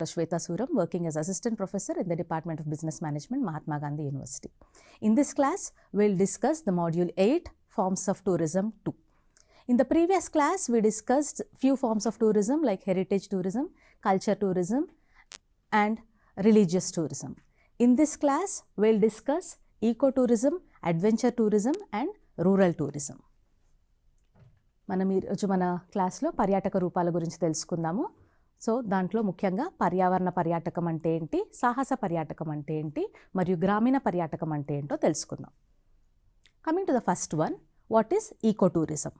Dr. 𝗧𝗦𝗔𝗧 𝗚𝗏, working as Assistant Professor in the Department of Business Management, Mahatma Gandhi University. In this class, we will discuss the Module 8, Forms of Tourism 2. In the previous class, we discussed few forms of tourism like heritage tourism, culture tourism and religious tourism. In this class, we will discuss ecotourism, adventure tourism and rural tourism. మనం ఈరోజు మన క్లాస్లో పర్యాటక రూపాల గురించి తెలుసుకుందాము. So దాంట్లో ముఖ్యంగా పర్యావరణ పర్యాటకం అంటే ఏంటి, సాహస పర్యాటకం అంటే ఏంటి మరియు గ్రామీణ పర్యాటకం అంటే ఏంటో తెలుసుకుందాం. Coming to the first one, what is ecotourism?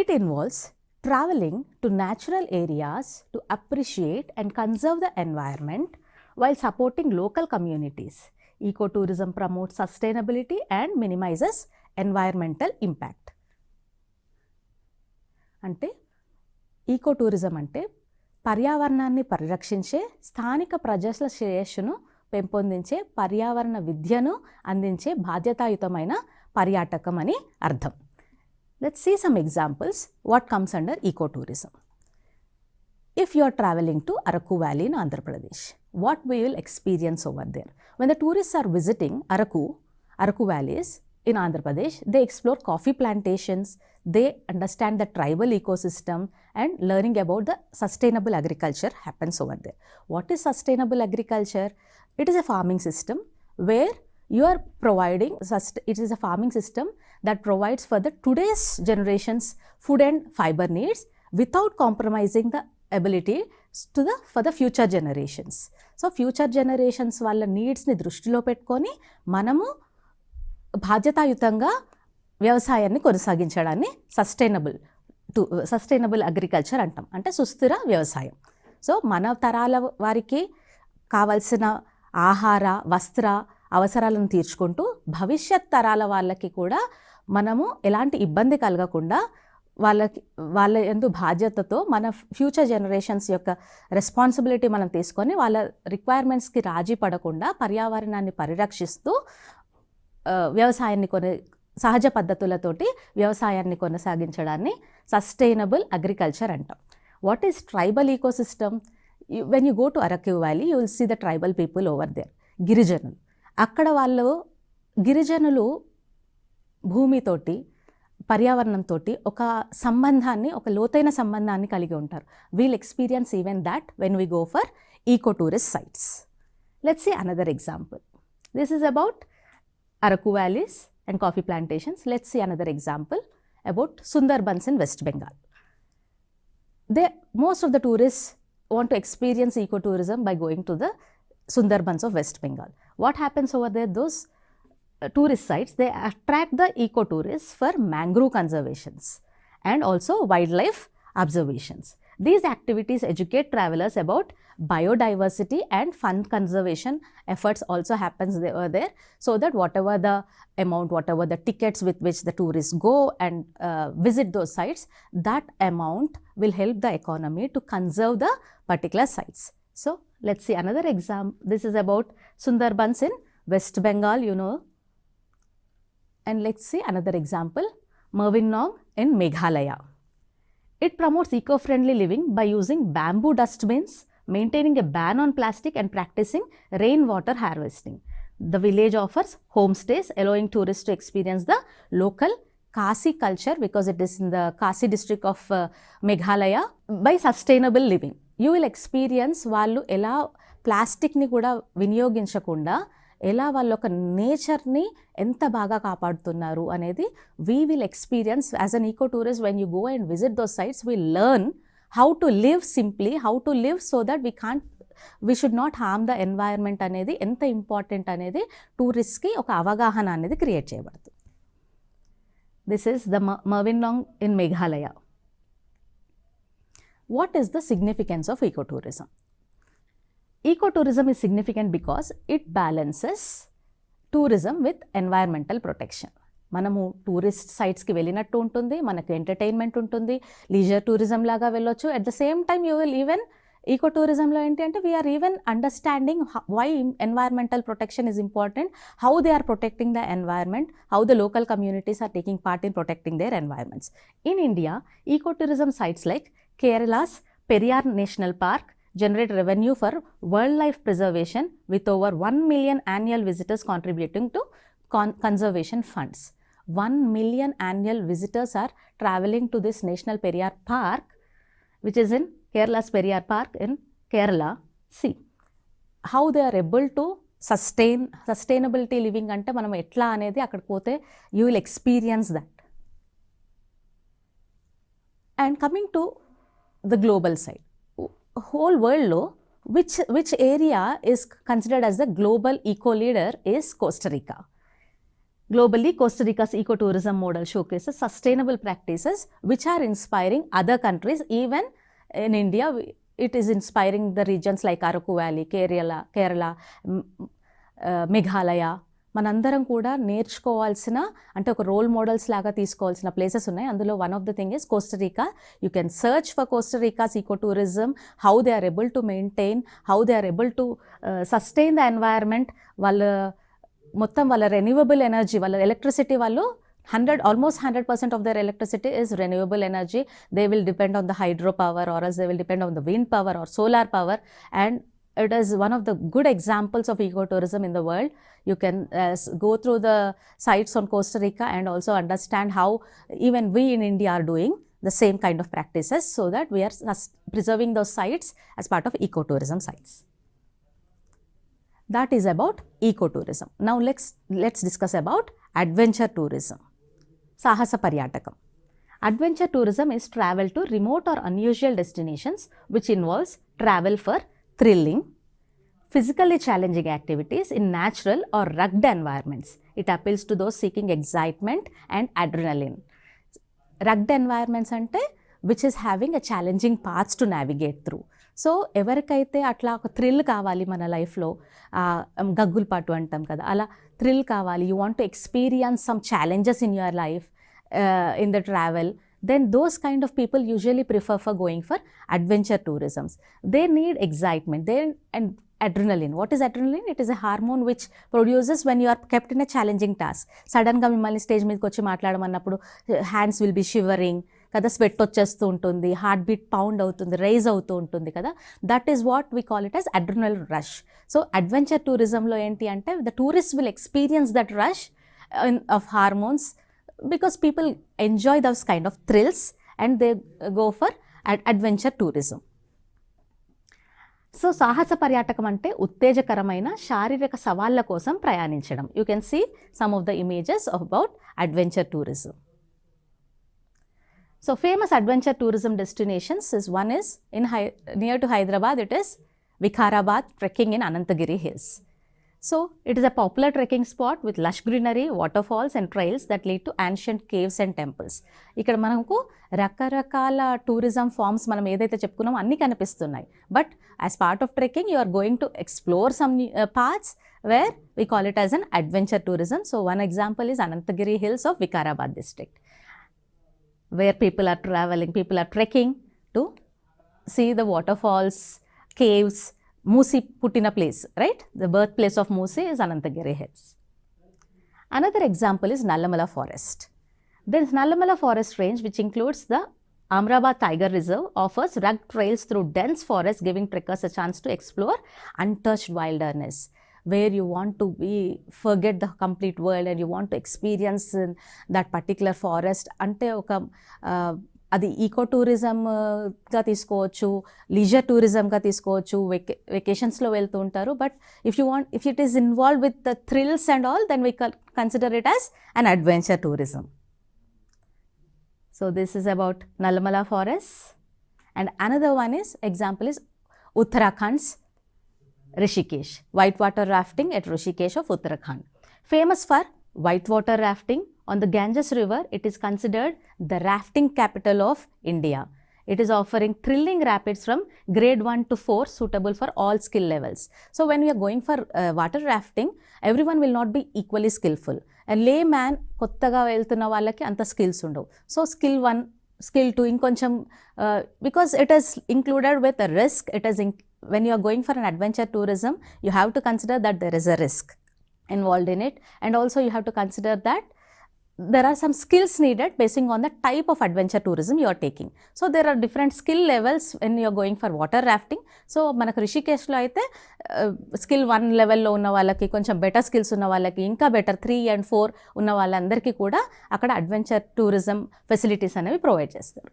It involves traveling to natural areas to appreciate and conserve the environment while supporting local communities. Ecotourism promotes sustainability and minimizes environmental impact. అంటే ఈకోటూరిజం అంటే పర్యావరణాన్ని పరిరక్షించే, స్థానిక ప్రజల శ్రేయస్సును పెంపొందించే, పర్యావరణ విద్యను అందించే బాధ్యతాయుతమైన పర్యాటకం అని అర్థం. Let's see some examples what comes under ecotourism. If you are traveling to Araku Valley in Andhra Pradesh, what we will experience over there? When the tourists are visiting Araku valleys in Andhra Pradesh, they explore coffee plantations, they understand the tribal ecosystem and learning about the sustainable agriculture happens over there. What is sustainable agriculture? It is a farming system where you are providing, it is a farming system that provides for the today's generations food and fiber needs without compromising the ability for the future generations. So future generations వాళ్ళ నీడ్స్ని దృష్టిలో పెట్టుకొని మనము బాధ్యతాయుతంగా వ్యవసాయాన్ని కొనసాగించడాన్ని sustainable agriculture అంటాం, అంటే సుస్థిర వ్యవసాయం. సో మన తరాల వారికి కావాల్సిన ఆహార వస్త్ర అవసరాలను తీర్చుకుంటూ భవిష్యత్ తరాల వాళ్ళకి కూడా మనము ఎలాంటి ఇబ్బంది కలగకుండా వాళ్ళ యందు బాధ్యతతో మన ఫ్యూచర్ జనరేషన్స్ యొక్క రెస్పాన్సిబిలిటీ మనం తీసుకొని వాళ్ళ రిక్వైర్మెంట్స్కి రాజీ పడకుండా పర్యావరణాన్ని పరిరక్షిస్తూ వ్యవసాయాన్ని సహజ పద్ధతులతోటి వ్యవసాయాన్ని కొనసాగించడాన్ని సస్టైనబుల్ అగ్రికల్చర్ అంటాం. What is tribal ecosystem? When you go to Araku valley you will see the tribal people over there. గిరిజనులు, అక్కడ వాళ్ళు గిరిజనులు భూమితోటి పర్యావరణంతో ఒక సంబంధాన్ని, ఒక లోతైన సంబంధాన్ని కలిగి ఉంటారు. We'll experience even that when we go for eco tourist sites. Let's see another example. This is about Araku valleys and coffee plantations. Let's see another example about Sundarbans in West Bengal. Most of the tourists want to experience ecotourism by going to the Sundarbans of West Bengal. What happens over there? Those tourist sites, they attract the ecotourists for mangrove conservations and also wildlife observations. These activities educate travelers about biodiversity and fund conservation efforts also happens there, so that whatever the amount, whatever the tickets with which the tourists go and visit those sites, that amount will help the economy to conserve the particular sites. So let's see another example. This is about Sundarbans in West Bengal, you know. And let's see another example, Merwin-Nong in Meghalaya. It promotes eco-friendly living by using bamboo dustbins, maintaining a ban on plastic and practicing rainwater harvesting. The village offers homestays, allowing tourists to experience the local 𝗂𝗽𝗃 culture because it is in the 𝗂𝗃 district of Meghalaya by sustainable living. You will experience వాళ్ళు ఎలా ప్లాస్టిక్ని కూడా వినియోగించకుండా ఎలా వాళ్ళు ఒక నేచర్ని ఎంత బాగా కాపాడుతున్నారు అనేది we will experience as an eco tourist. When you go and visit those sites we learn how to live simply, how to live so that we should not harm the environment అనేది ఎంత important అనేది టూరిస్ట్కి ఒక అవగాహన అనేది create చేయబడుతుంది. This is the Mawlynnong in Meghalaya. What is the significance of eco tourism? Ecotourism is significant because it balances tourism with environmental protection. మనము tourist సైట్స్కి వెళ్ళినట్టు ఉంటుంది, మనకు ఎంటర్టైన్మెంట్ ఉంటుంది, లీజర్ టూరిజం లాగా వెళ్ళొచ్చు. At the same time you will even eco టూరిజంలో ఏంటి అంటే we are even understanding why environmental protection is important, how they are protecting the environment, how the local communities are taking part in protecting their environments. In India, eco tourism sites like Kerala's Periyar National Park, generate revenue for wildlife preservation with over 1 million annual visitors contributing to conservation funds. 1 million annual visitors are traveling to this National Periyar Park, which is in Kerala's Periyar Park in Kerala. See how they are able to sustainability living ante manam etla anedi akkadiki pothe you will experience that. And coming to the global side, whole world lo which area is considered as the global eco leader is Costa Rica. Globally, Costa Rica's ecotourism model showcases sustainable practices which are inspiring other countries. Even in India, it is inspiring the regions like Araku Valley, Kerala, Meghalaya. మనందరం కూడా నేర్చుకోవాల్సిన అంటే ఒక role models లాగా తీసుకోవాల్సిన places ఉన్నాయి. అందులో one of the thing is Costa Rica. You can search for Costa Rica's eco tourism, how they are able to maintain, how they are able to sustain the environment. మొత్తం వాళ్ళ రెన్యూవబుల్ ఎనర్జీ, వాళ్ళ electricity వాళ్ళు almost 100% of their electricity is renewable energy. They will depend on the hydro power, or else they will depend on the wind power or solar power, and it is one of the good examples of ecotourism in the world. You can go through the sites on Costa Rica and also understand how even we in India are doing the same kind of practices, so that we are preserving those sites as part of ecotourism sites. That is about ecotourism. Now let's discuss about adventure tourism. Sahasa Paryatakam. Adventure tourism is travel to remote or unusual destinations which involves travel for thrilling, physically challenging activities in natural or rugged environments. It appeals to those seeking excitement and adrenaline. Rugged environments ante which is having a challenging paths to navigate through. So ఎవరికైతే అట్లా ఒక thrill కావాలి మన లైఫ్లో, గగ్గులు పాటు అంటాం కదా, అలా థ్రిల్ కావాలి, you want to experience some challenges in your life in the travel, then those kind of people usually prefer for going for adventure tourisms. They need excitement, and adrenaline. What is adrenaline? It is a hormone which produces when you are kept in a challenging task. Sudden గా మిమ్మల్ని stage మీదకి వచ్చి మాట్లాడమన్నప్పుడు hands will be shivering కదా, sweat వచ్చేస్తూ ఉంటుంది, heart beat pound అవుతుంది, rise అవుతూ ఉంటుంది కదా. That is what we call it as adrenal rush. So adventure టూరిజంలో ఏంటి అంటే the tourist will experience that rush of hormones, because people enjoy those kind of thrills and they go for adventure tourism. So సాహస పర్యాటకం అంటే ఉత్తేజకరమైన శారీరక సవాళ్ళ కోసం ప్రయాణించడం. You can see some of the images about adventure tourism. So famous adventure tourism destinations is one is in near to Hyderabad, it is Vikarabad trekking in Anantagiri Hills. So it is a popular trekking spot with lush greenery, waterfalls and trails that lead to ancient caves and temples. ఇక్కడ మనకు రకరకాల tourism forms మనం ఏదైతే చెప్పుకున్నామో అన్నీ కనిపిస్తున్నాయి. But as part of trekking you are going to explore some parts where we call it as an adventure tourism. So one example is Anantagiri Hills of Vikarabad district, where people are traveling, people are trekking to see the waterfalls, caves. Moosi puttina place, right? The birthplace of Moosi is Anantagiri Hills. Another example is Nallamala Forest. This Nallamala Forest range, which includes the Amrabad Tiger Reserve, offers rugged trails through dense forest, giving trekkers a chance to explore untouched wilderness, where you want to forget the complete world and you want to experience that particular forest. Ante oka అది eco టూరిజంగా తీసుకోవచ్చు, leisure టూరిజంగా తీసుకోవచ్చు, వెకేషన్స్లో వెళ్తూ ఉంటారు. But if it is involve with the thrills and all, then we consider it as an adventure tourism. So this is about Nallamala forest. And another one is example is Uttarakhand's Rishikesh, white water rafting at Rishikesh of Uttarakhand. Famous for white water rafting on the Ganges river, it is considered the rafting capital of India. It is offering thrilling rapids from grade 1 to 4, suitable for all skill levels. So when we are going for water rafting, everyone will not be equally skillful. A layman kottaga veltunna vallaki anta skills undavu. So skill 1, skill 2 inkoncham, because it is included with a risk. It is when you are going for an adventure tourism, you have to consider that there is a risk involved in it, and also you have to consider that there are some skills needed basing on the type of adventure tourism you are taking. So there are different skill levels when you are going for water rafting. So manaku రిషికేశ్లో అయితే skill 1 లెవెల్లో ఉన్న వాళ్ళకి, కొంచెం better skills ఉన్న వాళ్ళకి, ఇంకా better 3 and 4 ఉన్న వాళ్ళందరికీ కూడా అక్కడ అడ్వెంచర్ టూరిజం ఫెసిలిటీస్ అనేవి ప్రొవైడ్ చేస్తారు.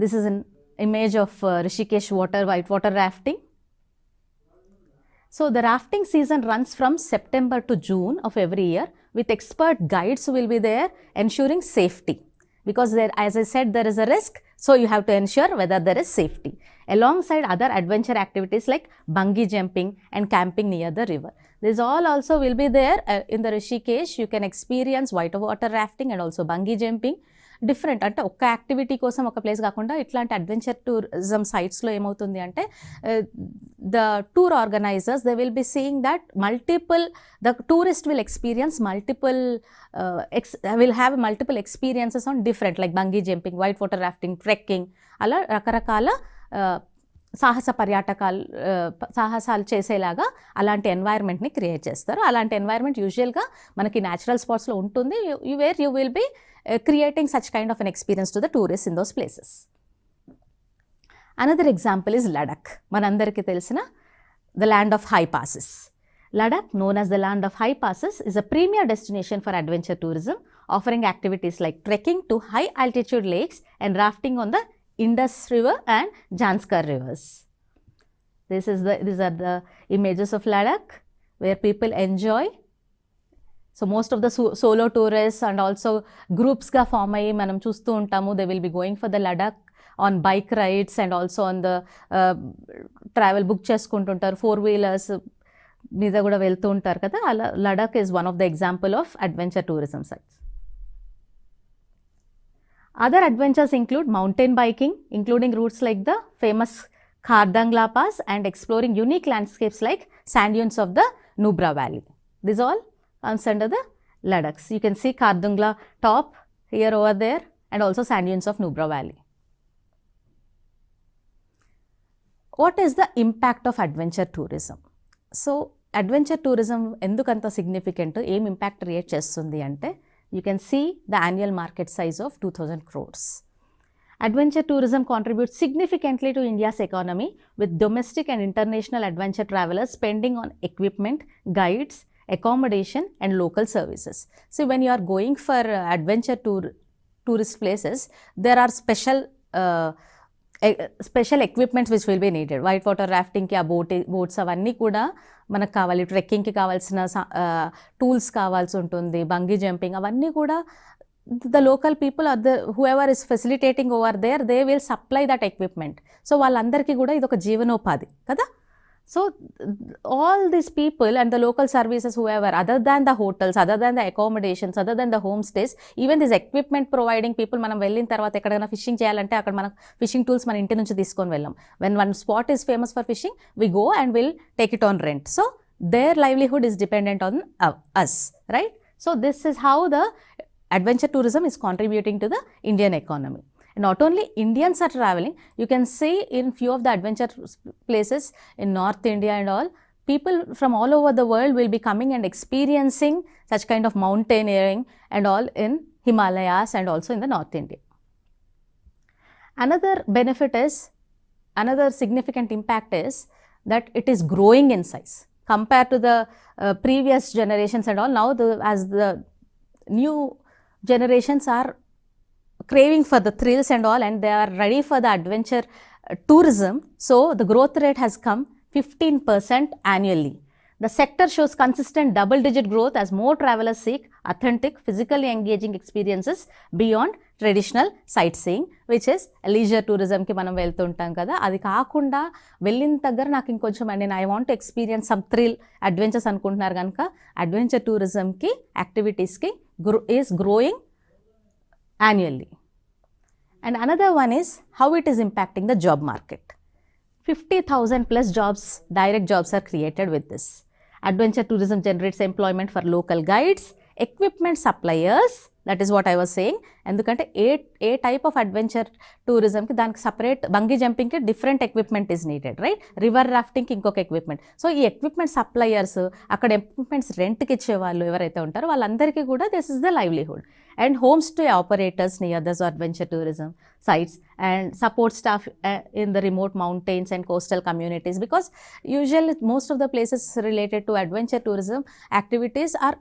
This is an image of Rishikesh white water rafting. So the rafting season runs from September to June of every year, with expert guides who will be there ensuring safety, because there, as I said, there is a risk, so you have to ensure whether there is safety, alongside other adventure activities like bungee jumping and camping near the river. This all also will be there in the Rishikesh. You can experience white water rafting and also bungee jumping. Different అంటే ఒక్క activity కోసం ఒక place కాకుండా ఇట్లాంటి adventure tourism సైట్స్లో ఏమవుతుంది అంటే the tour organisers they will be seeing that the tourist will experience will have multiple experiences on different like bungee jumping, white water rafting, trekking, అలా రకరకాల సాహసాలు చేసేలాగా అలాంటి ఎన్వైర్న్మెంట్ని క్రియేట్ చేస్తారు. అలాంటి ఎన్వైర్న్మెంట్ యూజువల్గా మనకి న్యాచురల్ స్పాట్స్లో ఉంటుంది, where you will be creating such kind of an experience to the tourists in those places. Another example is Ladakh. Manandariki telusina the land of high passes. Ladakh, known as the land of high passes, is a premier destination for adventure tourism, offering activities like trekking to high altitude lakes and rafting on the Indus River and Janskar rivers. These are the images of Ladakh where people enjoy. So most of the solo tourists and also groups ga form ayi manam chustu untamu. They will be going for the Ladakh on bike rides and also on the travel book cheskuntuntaru, 4-wheelers మీద కూడా వెళ్తూ ఉంటారు కదా. అలా Ladakh is one of the example of adventure tourism sites. Other adventures include mountain biking, including routes like the famous Khardangla Pass, and exploring unique landscapes like sand dunes of the Nubra Valley. These all comes under the Ladakh. You can see Khardangla top here over there, and also sand dunes of Nubra Valley. What is the impact of adventure tourism? So adventure tourism endukanta significant, em impact create chestundi ante, you can see the annual market size of 2000 crores. Adventure tourism contributes significantly to India's economy, with domestic and international adventure travelers spending on equipment, guides, accommodation and local services. So when you are going for adventure tourist places, there are special equipments which will be needed. White water rafting ki boats avanni kuda manaku kavali, trekking ki kavalsina tools kavalsi untundi, bungee jumping avanni kuda the local people or whoever is facilitating over there, they will supply that equipment. So వాళ్ళందరికీ కూడా ఇది ఒక జీవనోపాధి కదా. So all these people and the local services, whoever, other than the hotels, other than the accommodations, other than the homestays, even this equipment providing people, మనం వెళ్ళిన తర్వాత ఎక్కడైనా ఫిషింగ్ చేయాలంటే అక్కడ మనం ఫిషింగ్ టూల్స్ మన ఇంటి నుంచి తీసుకొని వెళ్ళాం. When one spot is famous for fishing, we go and we'll take it on rent. So their livelihood is dependent on us, right? So this is how the adventure tourism is contributing to the Indian economy. Not only Indians are traveling, you can see in few of the adventure places in North India and all, people from all over the world will be coming and experiencing such kind of mountaineering and all in Himalayas and also in the North India. Another significant impact is that it is growing in size compared to the previous generations and all. Now as the new generations are craving for the thrills and all, and they are ready for the adventure tourism, so the growth rate has come 15% annually. The sector shows consistent double-digit growth as more travelers seek authentic, physically engaging experiences beyond traditional sightseeing, which is leisure tourism ki manam veltuntam kada. Adi kaakunda vellin దగ్గర నాకు ఇంకొంచెం I want to experience some thrill, adventures అనుకుంటున్నారు కనుక adventure tourism ki activities ki is growing annually. And another one is how it is impacting the job market. 50,000 plus jobs, direct jobs are created with this. Adventure tourism generates employment for local guides, equipment suppliers, that is what I was saying. ఎందుకంటే ఏ type of adventure టూరిజంకి దానికి separate bungee జంపింగ్కి different equipment is needed, right? River రాఫ్టింగ్కి ఇంకొక equipment. So ఈ equipment suppliers, అక్కడ equipments రెంట్కి ఇచ్చే వాళ్ళు ఎవరైతే ఉంటారో వాళ్ళందరికీ కూడా this is the livelihood. And home stay operators near the adventure tourism sites and support staff in the remote mountains and coastal communities, because usually most of the places related to adventure tourism activities are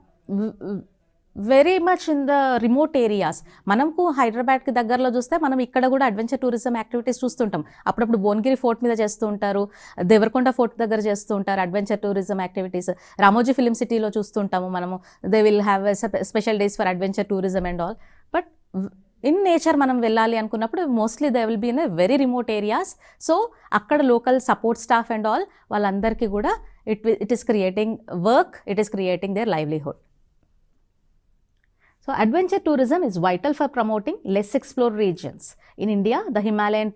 very much in the remote areas. మనకు హైదరాబాద్కి దగ్గరలో చూస్తే మనం ఇక్కడ కూడా adventure tourism activities చూస్తుంటాం. అప్పుడప్పుడు Bhuvanagiri fort మీద చేస్తూ ఉంటారు, దేవరకొండ ఫోర్ట్ దగ్గర చేస్తూ ఉంటారు adventure tourism activities. Ramoji film సిటీలో చూస్తుంటాము మనము, they will have special days for adventure tourism and all. But in nature మనం వెళ్ళాలి అనుకున్నప్పుడు mostly they will be in very remote areas. So అక్కడ local support staff and all వాళ్ళందరికీ కూడా it is creating work, it is creating their livelihood. So adventure tourism is vital for promoting less explored regions. In India, the Himalayan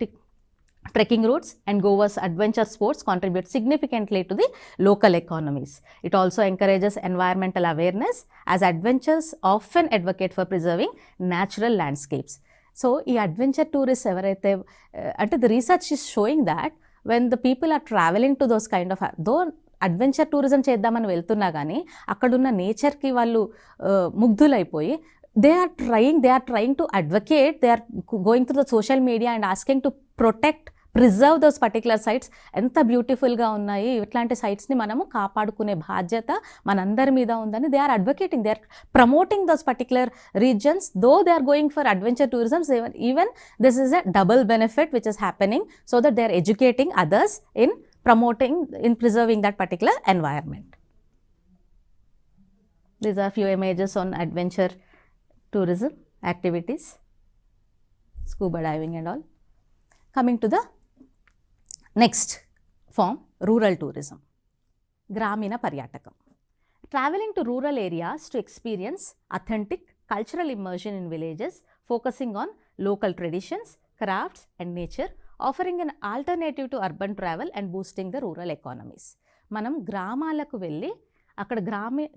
trekking routes and Goa's adventure sports contribute significantly to the local economies. It also encourages environmental awareness, as adventures often advocate for preserving natural landscapes. So, ఈ adventure tourists ఎవరైతే అంటే the research is showing that when the people are traveling to those kind of, though adventure tourism చేద్దామని వెళ్తున్నా కానీ అక్కడున్న నేచర్కి వాళ్ళు ముగ్ధులైపోయి they are trying to advocate, they are going through the social media and asking to protect, preserve those particular sites. ఎంత బ్యూటిఫుల్గా ఉన్నాయి, ఇట్లాంటి సైట్స్ని మనము కాపాడుకునే బాధ్యత మనందరి మీద ఉందని they are advocating, they are promoting those particular reasons. Though they are going for adventure tourism, even this is a double benefit which is happening, so that they are educating others in preserving that particular environment. These are few images on adventure tourism activities, scuba diving and all. Coming to the next form, rural tourism, Gramina Paryatakam. Traveling to rural areas to experience authentic cultural immersion in villages, focusing on local traditions, crafts and nature, offering an alternative to urban travel and boosting the rural economies. మనం గ్రామాలకు వెళ్ళి అక్కడ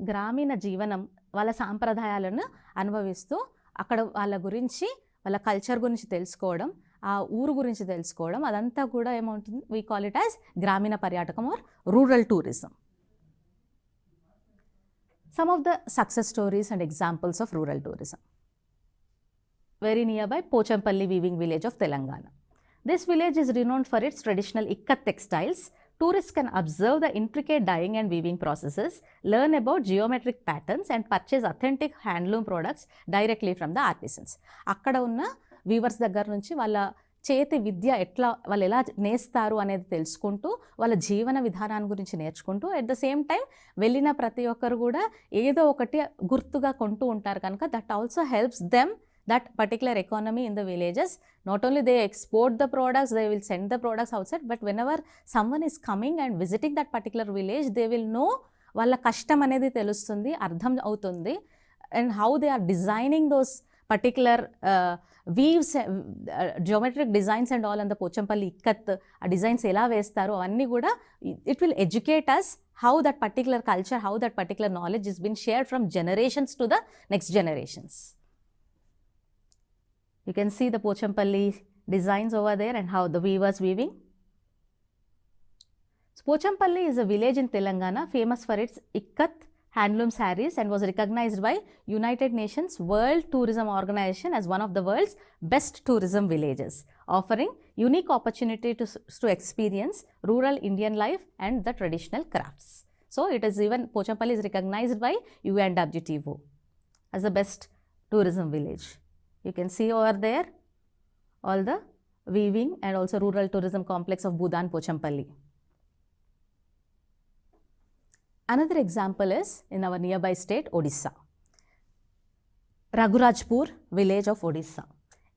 గ్రామీణ జీవనం, వాళ్ళ సాంప్రదాయాలను అనుభవిస్తూ అక్కడ వాళ్ళ గురించి, వాళ్ళ కల్చర్ గురించి తెలుసుకోవడం, ఆ ఊరు గురించి తెలుసుకోవడం, అదంతా కూడా ఏమవుతుంది, వీ కాల్ ఇట్ యాజ్ గ్రామీణ పర్యాటకం or rural tourism. Some of the success stories and examples of rural tourism. Very near by Pochampally weaving village of Telangana. This village is renowned for its traditional ikat textiles. Tourists can observe the intricate dyeing and weaving processes, learn about geometric patterns and purchase authentic handloom products directly from the artisans. అక్కడ ఉన్న weavers దగ్గర నుంచి వాళ్ళ చేతి విద్య వాళ్ళు ఎలా నేస్తారు అనేది తెలుసుకుంటూ, వాళ్ళ జీవన విధానాన్ని గురించి నేర్చుకుంటూ, అట్ ద సేమ్ టైం వెళ్ళిన ప్రతి ఒక్కరు కూడా ఏదో ఒకటి గుర్తుగా కొంటూ ఉంటారు కనుక that also helps them, that particular economy in the villages. Not only they export the products, they will send the products outside, but whenever someone is coming and visiting that particular village, they will know వాళ్ళ కష్టం అనేది తెలుస్తుంది, అర్థం అవుతుంది, and how they are designing those particular weaves, geometric designs and all, and the Pochampally ikat ఆ designs ఎలా వేస్తారో అవన్నీ కూడా it will educate us how that particular culture, how that particular knowledge is being shared from generations to the next generations. You can see the Pochampalli designs over there and how the weavers weaving. So, Pochampalli is a village in Telangana famous for its ikat handloom sarees and was recognized by United Nations World Tourism Organization as one of the world's best tourism villages, offering unique opportunity to experience rural Indian life and the traditional crafts. So, it is even Pochampalli is recognized by UNWTO as the best tourism village. You can see over there all the weaving and also rural tourism complex of Budan Pochampalli. Another example is in our nearby state Odisha, Raghurajpur village of Odisha.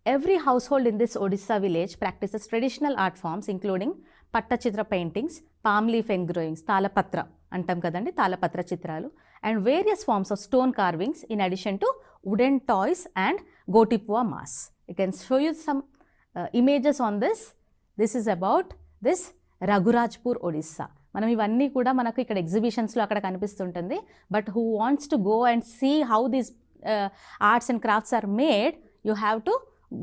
Every household in this Odisha village practices traditional art forms including pattachitra paintings, palm leaf engravings, talapatra antam kadandi, talapatra chitralu, and various forms of stone carvings in addition to wooden toys and gotipua masks. You can show you some images on this. This is about this Raghurajpur, Odisha. మనం ఇవన్నీ కూడా మనకు ఇక్కడ ఎగ్జిబిషన్స్లో అక్కడ కనిపిస్తుంటుంది. But who wants to go and see how these arts and crafts are made, you have to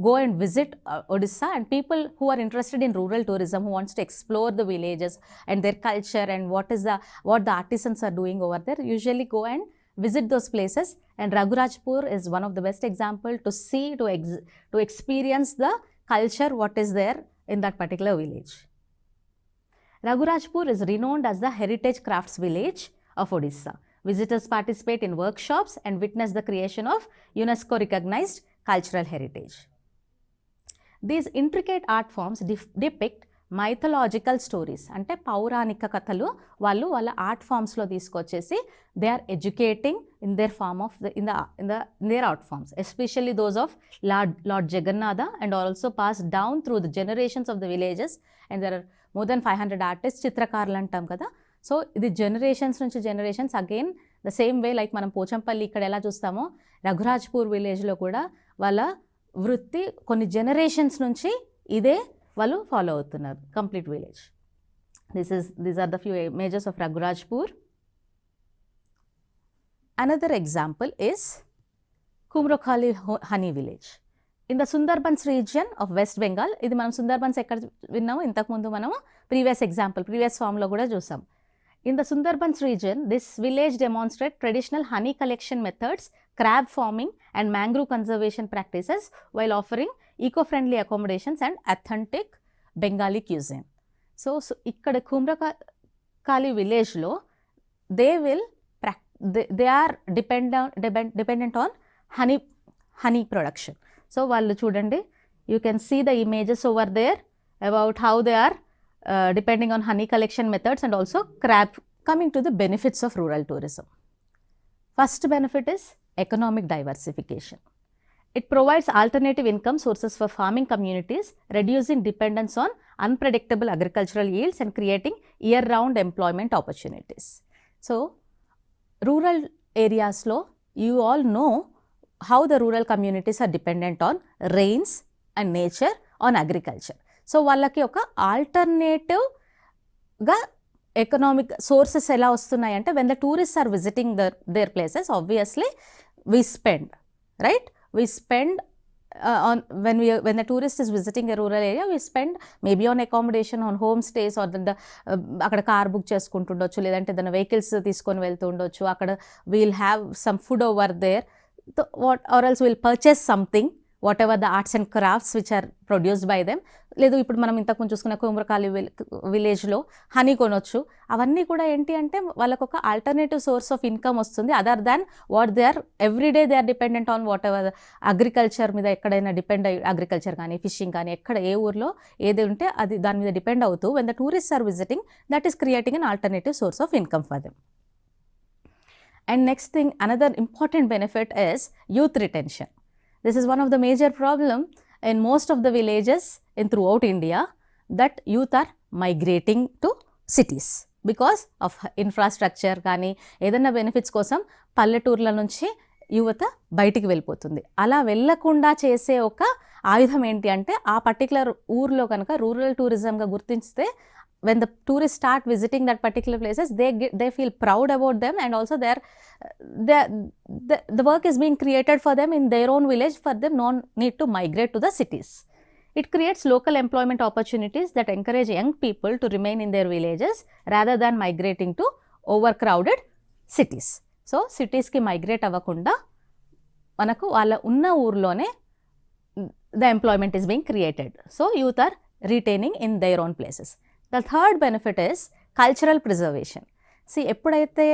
go and visit Odisha, and people who are interested in rural tourism, who wants to explore the villages and their culture and what the artisans are doing over there, usually go and visit those places. And Raghurajpur is one of the best example to see, to experience the culture what is there in that particular village. Raghurajpur is renowned as the heritage crafts village of Odisha. Visitors participate in workshops and witness the creation of UNESCO recognized cultural heritage. These intricate art forms depict mythological stories. Ante pauranika kathalu vallu valla art forms lo తీసుకొచ్చేసి they are educating in their form of in their art forms, especially those of Lord Jagannatha, and also passed down through the generations of the villages. And there are more than 500 artists, చిత్రకారులు అంటాం కదా. So ఇది generations నుంచి generations again the same way like మనం పోచంపల్లి ఇక్కడ ఎలా చూస్తామో, రఘురాజ్పూర్ విలేజ్లో కూడా వాళ్ళ వృత్తి కొన్ని జనరేషన్స్ నుంచి ఇదే వాళ్ళు ఫాలో అవుతున్నారు, complete village. These are the few images of Raghurajpur. Another example is Kumrokhali honey village in the Sundarbans region of West Bengal. ఇది మనం సుందర్బన్స్ ఎక్కడ విన్నాము ఇంతకుముందు మనము ప్రీవియస్ ఫామ్లో కూడా చూసాం. In the Sundarbans region, this village demonstrates traditional honey collection methods, crab farming and mangrove conservation practices while offering eco-friendly accommodations and authentic Bengali cuisine. So ikkada Kumrakali village lo, they are dependent on honey production. So vallu chudandi, you can see the images over there about how they are depending on honey collection methods and also crab. Coming to the benefits of rural tourism. First benefit is economic diversification. It provides alternative income sources for farming communities, reducing dependence on unpredictable agricultural yields and creating year-round employment opportunities. So, rural areas lo, you all know how the rural communities are dependent on rains and nature on agriculture. So, వాళ్ళకి ఒక ఆల్టర్నేటివ్గా economic sources ఎలా వస్తున్నాయి అంటే, when the tourist are visiting their places, obviously we spend, right? We spend when the tourist is visiting a rural area, we spend maybe on accommodation, on home stays, or అక్కడ car book చేసుకుంటుండొచ్చు, లేదంటే ఏదైనా vehicles తీసుకొని వెళ్తూ ఉండొచ్చు. అక్కడ we'll have some food over there, or else we'll purchase something, whatever the arts and crafts which are produced by them. లేదు ఇప్పుడు మనం ఇంతకు చూసుకున్న కుమ్రకాలి విలేజ్లో హనీ కొనొచ్చు. అవన్నీ కూడా ఏంటి అంటే వాళ్ళకు ఒక ఆల్టర్నేటివ్ సోర్స్ ఆఫ్ ఇన్కమ్ వస్తుంది, other than what they are everyday they are dependent on what ever agriculture మీద. ఎక్కడైనా డిపెండ్ అయ్యి అగ్రికల్చర్ కానీ ఫిషింగ్ కానీ ఎక్కడ ఏ ఊర్లో ఏది ఉంటే అది దాని మీద డిపెండ్ అవుతూ when the tourist are visiting, that is creating an alternative source of income for them. And next thing, another important benefit is youth retention. This is one of the major problem in most of the villages in throughout India, that youth are migrating to cities because of infrastructure కానీ ఏదైనా benefits కోసం పల్లెటూర్ల నుంచి యువత బయటికి వెళ్ళిపోతుంది. అలా వెళ్ళకుండా చేసే ఒక ఆయుధం ఏంటి అంటే, ఆ పర్టికులర్ ఊర్లో కనుక rural టూరిజంగా గుర్తించితే, when the tourists start visiting that particular places, they feel proud about them, and also the work is being created for them in their own village, for them no need to migrate to the cities. It creates local employment opportunities that encourage young people to remain in their villages rather than migrating to overcrowded cities. So cities ki migrate avakunda manaku valla unna urlone the employment is being created. So youth are retaining in their own places. The third benefit is cultural preservation. See, ఎప్పుడైతే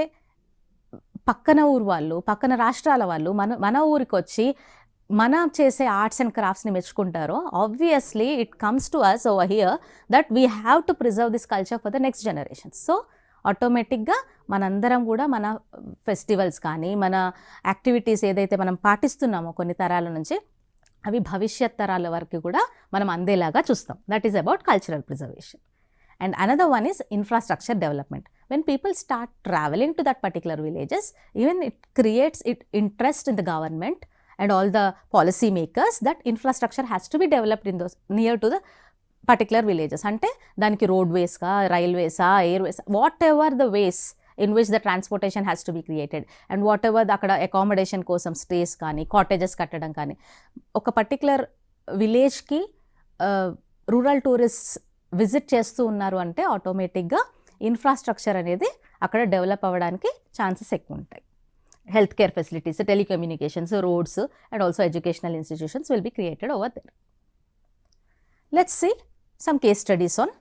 పక్కన ఊరు వాళ్ళు, పక్కన రాష్ట్రాల వాళ్ళు మన ఊరికి వచ్చి మన చేసే ఆర్ట్స్ అండ్ క్రాఫ్ట్స్ని మెచ్చుకుంటారో, obviously it comes to us over here that we have to preserve this culture for the next generations. So ఆటోమేటిక్గా మనందరం కూడా మన ఫెస్టివల్స్ కానీ మన యాక్టివిటీస్ ఏదైతే మనం పాటిస్తున్నామో కొన్ని తరాల నుంచి, అవి భవిష్యత్ తరాల వరకు కూడా మనం అందేలాగా చూస్తాం. That is about cultural preservation. And another one is infrastructure development. When people start traveling to that particular villages, even it creates interest in the government and all the policy makers that infrastructure has to be developed in those near to the particular villages. Ante daniki roadways ka, railways, airways, whatever the ways in which the transportation has to be created and whatever అక్కడ accommodation కోసం stays కానీ cottages కట్టడం కానీ ఒక particular విలేజ్కి rural tourist visit చేస్తూ ఉన్నారు అంటే ఆటోమేటిక్గా ఇన్ఫ్రాస్ట్రక్చర్ అనేది అక్కడ డెవలప్ అవ్వడానికి ఛాన్సెస్ ఎక్కువ ఉంటాయి. Health care facilities, telecommunications, roads and also educational institutions will be created over there. Let's see some case studies on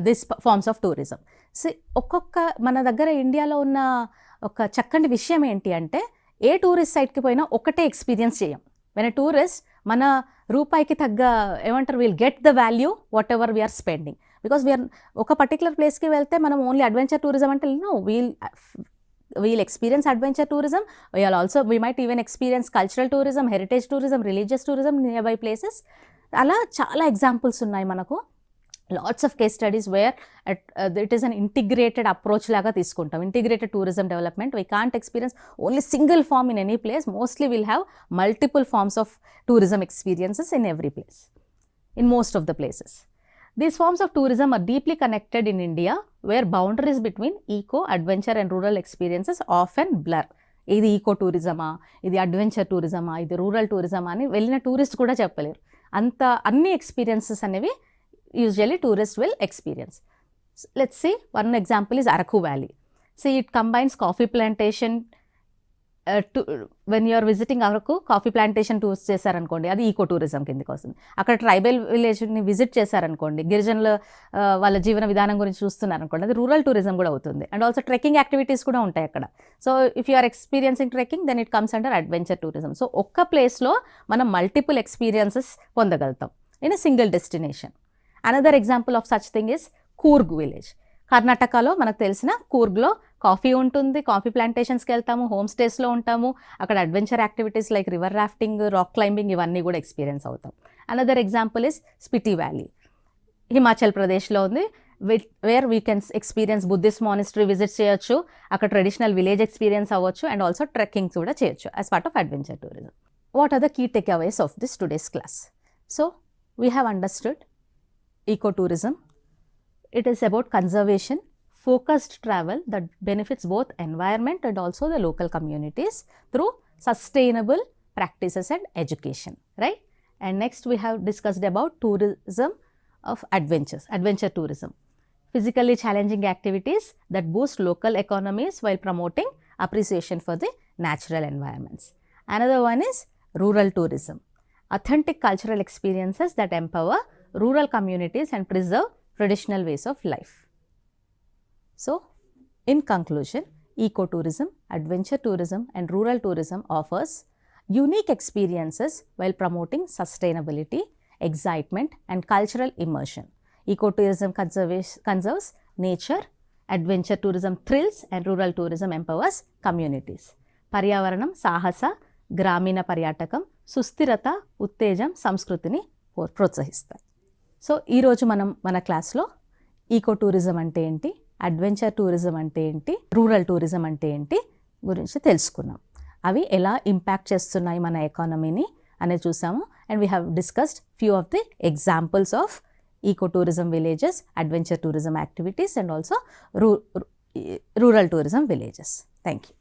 this forms of tourism. ఒక్కొక్క మన దగ్గర ఇండియాలో ఉన్న ఒక చక్కని విషయం ఏంటి అంటే ఏ టూరిస్ట్ సైట్కి పోయినా ఒకటే ఎక్స్పీరియన్స్ చేయం. వెన్ ఎ టూరిస్ట్ మన రూపాయికి తగ్గ ఏమంటారు will get the value what ever we are spending. Because we are ఒక పర్టికులర్ ప్లేస్కి వెళ్తే మనం ఓన్లీ అడ్వెంచర్ టూరిజం అంటే no, we'll experience adventure tourism. We might even experience cultural tourism, heritage tourism, religious tourism, nearby places. అలా చాలా examples ఉన్నాయి మనకు. Lots of case studies where it is an integrated approach లాగా తీసుకుంటాం. Integrated tourism development. We can't experience only single form in any place. Mostly will have multiple forms of tourism experiences in every place, in most of the places. These forms of tourism are deeply connected in India, where boundaries between eco, adventure and rural experiences often blur. ఇది eco టూరిజమా, ఇది adventure టూరిజమా, ఇది rural టూరిజమా అని వెళ్ళిన tourist కూడా చెప్పలేరు. అంత అన్ని experiences అనేవి usually tourist will experience. Let's see one example is Araku valley. It combines coffee plantation. When you are visiting Araku coffee plantation tours చేశారనుకోండి, అది ఈకో టూరిజం కిందకి వస్తుంది. అక్కడ ట్రైబల్ విలేజ్ని విజిట్ చేశారనుకోండి, గిరిజనుల వాళ్ళ జీవన విధానం గురించి చూస్తున్నారనుకోండి, అది రూరల్ టూరిజం కూడా అవుతుంది. అండ్ ఆల్సో ట్రెక్కింగ్ యాక్టివిటీస్ కూడా ఉంటాయి అక్కడ. So if you are experiencing trekking then it comes under adventure tourism. So ఒక్క ప్లేస్లో మనం మల్టిపుల్ ఎక్స్పీరియన్సెస్ పొందగలుగుతాం in a single destination. Another example of such thing is Coorg village. కర్ణాటకలో మనకు తెలిసిన కూర్గ్లో కాఫీ ఉంటుంది, కాఫీ ప్లాంటేషన్స్కి వెళ్తాము, హోమ్ స్టేస్లో ఉంటాము. అక్కడ adventure activities like river rafting, rock climbing ఇవన్నీ కూడా ఎక్స్పీరియన్స్ అవుతాం. Another example is Spiti valley, Himachal ప్రదేశ్లో ఉంది, where we can experience Buddhist monastery visit చేయొచ్చు, అక్కడ ట్రెడిషనల్ విలేజ్ ఎక్స్పీరియన్స్ అవ్వచ్చు అండ్ ఆల్సో ట్రెక్కింగ్ కూడా చేయొచ్చు as part of adventure tourism. What are the key takeaways of this today's class? So we have understood ecotourism. It is about conservation, focused travel that benefits both environment and also the local communities through sustainable practices and education, right? And next we have discussed about tourism of adventure tourism. Physically challenging activities that boost local economies while promoting appreciation for the natural environments. Another one is rural tourism. Authentic cultural experiences that empower rural communities and preserve traditional ways of life. So, in conclusion, ecotourism, adventure tourism and rural tourism offers unique experiences while promoting sustainability, excitement and cultural immersion. Ecotourism conserves nature, adventure tourism thrills and rural tourism empowers communities. పర్యావరణం, సాహస, గ్రామీణ పర్యాటకం, సుస్థిరత, ఉత్తేజం, సంస్కృతిని ప్రోత్సహిస్తాయి. So ఈరోజు మనం మన క్లాస్లో ఈకో టూరిజం అంటే ఏంటి, అడ్వెంచర్ టూరిజం అంటే ఏంటి, రూరల్ టూరిజం అంటే ఏంటి గురించి తెలుసుకున్నాం. అవి ఎలా ఇంపాక్ట్ చేస్తున్నాయి మన ఎకానమీని అనేది చూసాము. And we have discussed few of the examples of eco tourism villages, adventure tourism activities and also rural tourism villages. Thank you.